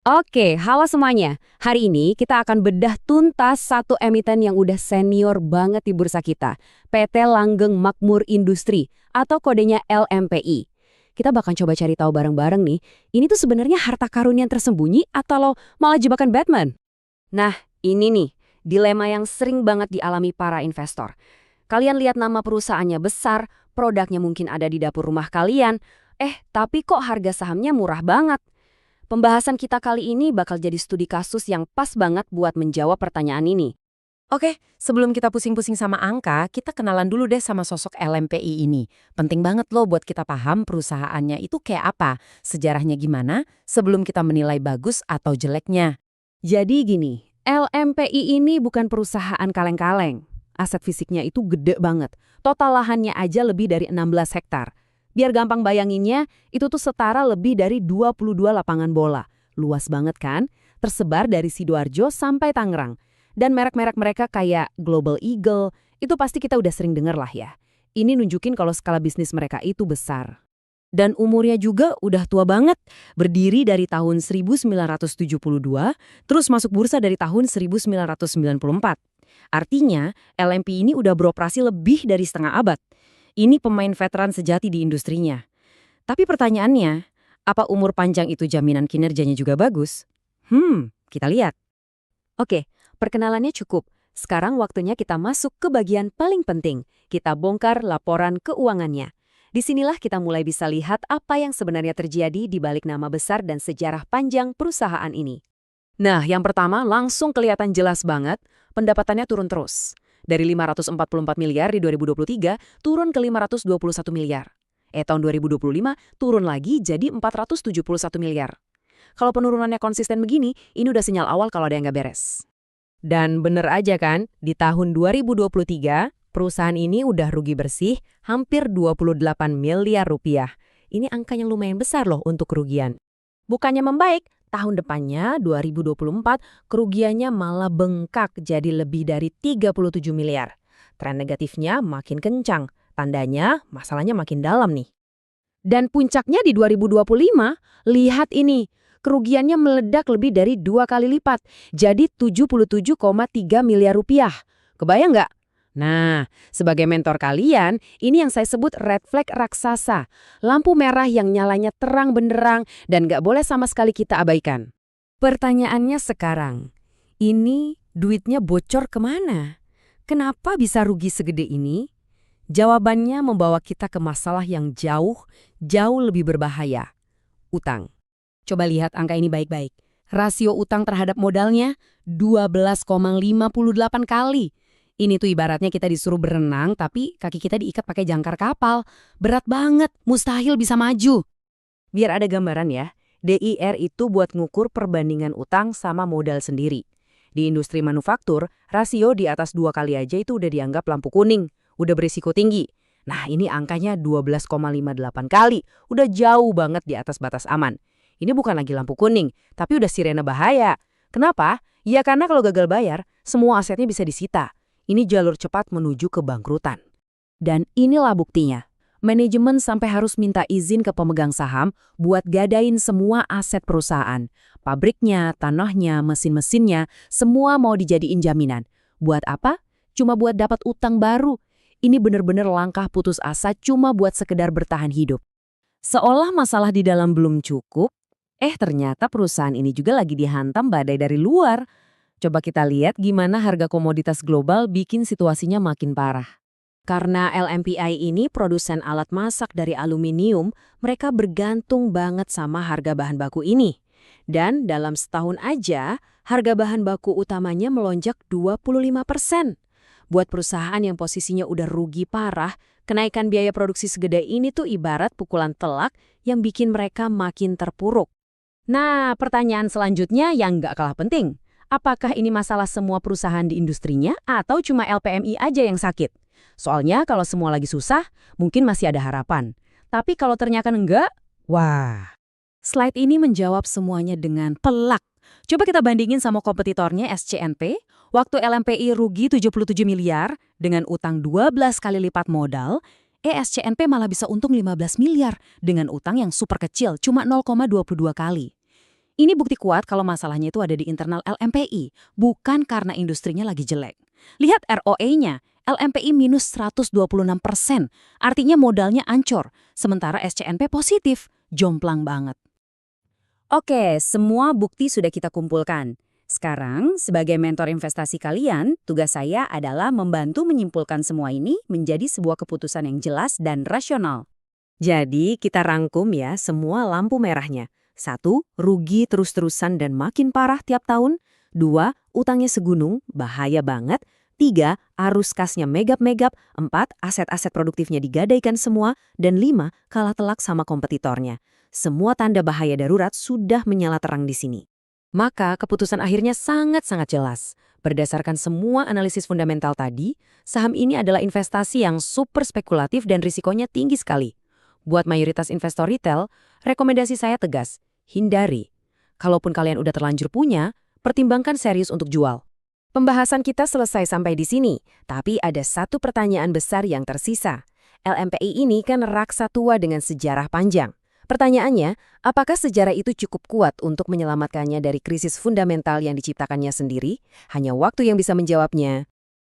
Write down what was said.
Oke, halo semuanya. Hari ini kita akan bedah tuntas satu emiten yang udah senior banget di bursa kita, PT Langgeng Makmur Industri atau kodenya LMPI. Kita bakal coba cari tahu bareng-bareng nih, ini tuh sebenarnya harta karun yang tersembunyi atau lo malah jebakan Batman? Nah, ini nih, dilema yang sering banget dialami para investor. Kalian lihat nama perusahaannya besar, produknya mungkin ada di dapur rumah kalian, tapi kok harga sahamnya murah banget? Pembahasan kita kali ini bakal jadi studi kasus yang pas banget buat menjawab pertanyaan ini. Oke, sebelum kita pusing-pusing sama angka, kita kenalan dulu deh sama sosok LMPI ini. Penting banget loh buat kita paham perusahaannya itu kayak apa, sejarahnya gimana, sebelum kita menilai bagus atau jeleknya. Jadi gini, LMPI ini bukan perusahaan kaleng-kaleng. Aset fisiknya itu gede banget. Total lahannya aja lebih dari 16 hektar. Biar gampang bayanginnya, itu tuh setara lebih dari 22 lapangan bola. Luas banget kan? Tersebar dari Sidoarjo sampai Tangerang. Dan merek-merek mereka kayak Global Eagle, itu pasti kita udah sering denger lah ya. Ini nunjukin kalau skala bisnis mereka itu besar. Dan umurnya juga udah tua banget, berdiri dari tahun 1972, terus masuk bursa dari tahun 1994. Artinya, LMP ini udah beroperasi lebih dari setengah abad. Ini pemain veteran sejati di industrinya. Tapi pertanyaannya, apa umur panjang itu jaminan kinerjanya juga bagus? Kita lihat. Oke, perkenalannya cukup. Sekarang waktunya kita masuk ke bagian paling penting. Kita bongkar laporan keuangannya. Disinilah kita mulai bisa lihat apa yang sebenarnya terjadi di balik nama besar dan sejarah panjang perusahaan ini. Nah, yang pertama langsung kelihatan jelas banget, pendapatannya turun terus. Dari 544 miliar di 2023 turun ke 521 miliar. Tahun 2025 turun lagi jadi 471 miliar. Kalau penurunannya konsisten begini, ini udah sinyal awal kalau ada yang nggak beres. Dan bener aja kan, di tahun 2023, perusahaan ini udah rugi bersih hampir 28 miliar rupiah. Ini angka yang lumayan besar loh untuk kerugian. Bukannya membaik, tahun depannya 2024 kerugiannya malah bengkak jadi lebih dari 37 miliar. Tren negatifnya makin kencang, tandanya masalahnya makin dalam nih. Dan puncaknya di 2025, lihat ini, kerugiannya meledak lebih dari 2 kali lipat, jadi 77,3 miliar rupiah. Kebayang nggak? Nah, sebagai mentor kalian, ini yang saya sebut red flag raksasa. Lampu merah yang nyalanya terang benderang dan nggak boleh sama sekali kita abaikan. Pertanyaannya sekarang, ini duitnya bocor kemana? Kenapa bisa rugi segede ini? Jawabannya membawa kita ke masalah yang jauh lebih berbahaya. Utang. Coba lihat angka ini baik-baik. Rasio utang terhadap modalnya 12,58 kali. Ini tuh ibaratnya kita disuruh berenang tapi kaki kita diikat pakai jangkar kapal. Berat banget, mustahil bisa maju. Biar ada gambaran ya, DIR itu buat ngukur perbandingan utang sama modal sendiri. Di industri manufaktur, rasio di atas 2 kali aja itu udah dianggap lampu kuning, udah berisiko tinggi. Nah ini angkanya 12,58 kali, udah jauh banget di atas batas aman. Ini bukan lagi lampu kuning, tapi udah sirene bahaya. Kenapa? Ya karena kalau gagal bayar, semua asetnya bisa disita. Ini jalur cepat menuju kebangkrutan. Dan inilah buktinya. Manajemen sampai harus minta izin ke pemegang saham buat gadain semua aset perusahaan. Pabriknya, tanahnya, mesin-mesinnya, semua mau dijadiin jaminan. Buat apa? Cuma buat dapat utang baru. Ini bener-bener langkah putus asa cuma buat sekedar bertahan hidup. Seolah masalah di dalam belum cukup, ternyata perusahaan ini juga lagi dihantam badai dari luar. Coba kita lihat gimana harga komoditas global bikin situasinya makin parah. Karena LMPI ini produsen alat masak dari aluminium, mereka bergantung banget sama harga bahan baku ini. Dan dalam setahun aja, harga bahan baku utamanya melonjak 25%. Buat perusahaan yang posisinya udah rugi parah, kenaikan biaya produksi segede ini tuh ibarat pukulan telak yang bikin mereka makin terpuruk. Nah, pertanyaan selanjutnya yang nggak kalah penting. Apakah ini masalah semua perusahaan di industrinya atau cuma LPMI aja yang sakit? Soalnya kalau semua lagi susah, mungkin masih ada harapan. Tapi kalau ternyata enggak, wah. Slide ini menjawab semuanya dengan pelak. Coba kita bandingin sama kompetitornya SCNP, waktu LMPI rugi 77 miliar dengan utang 12 kali lipat modal, SCNP malah bisa untung 15 miliar dengan utang yang super kecil, cuma 0,22 kali. Ini bukti kuat kalau masalahnya itu ada di internal LMPI, bukan karena industrinya lagi jelek. Lihat ROE-nya, LMPI minus 126%, artinya modalnya ancur, sementara SCNP positif, jomplang banget. Oke, semua bukti sudah kita kumpulkan. Sekarang, sebagai mentor investasi kalian, tugas saya adalah membantu menyimpulkan semua ini menjadi sebuah keputusan yang jelas dan rasional. Jadi, kita rangkum ya semua lampu merahnya. 1. Rugi terus-terusan dan makin parah tiap tahun. 2. Utangnya segunung, bahaya banget. 3. Arus kasnya megap-megap. 4. Aset-aset produktifnya digadaikan semua. Dan 5. Kalah telak sama kompetitornya. Semua tanda bahaya darurat sudah menyala terang di sini. Maka keputusan akhirnya sangat-sangat jelas. Berdasarkan semua analisis fundamental tadi, saham ini adalah investasi yang super spekulatif dan risikonya tinggi sekali. Buat mayoritas investor retail, rekomendasi saya tegas, hindari. Kalaupun kalian udah terlanjur punya, pertimbangkan serius untuk jual. Pembahasan kita selesai sampai di sini, tapi ada satu pertanyaan besar yang tersisa. LMPI ini kan raksa tua dengan sejarah panjang. Pertanyaannya, apakah sejarah itu cukup kuat untuk menyelamatkannya dari krisis fundamental yang diciptakannya sendiri? Hanya waktu yang bisa menjawabnya.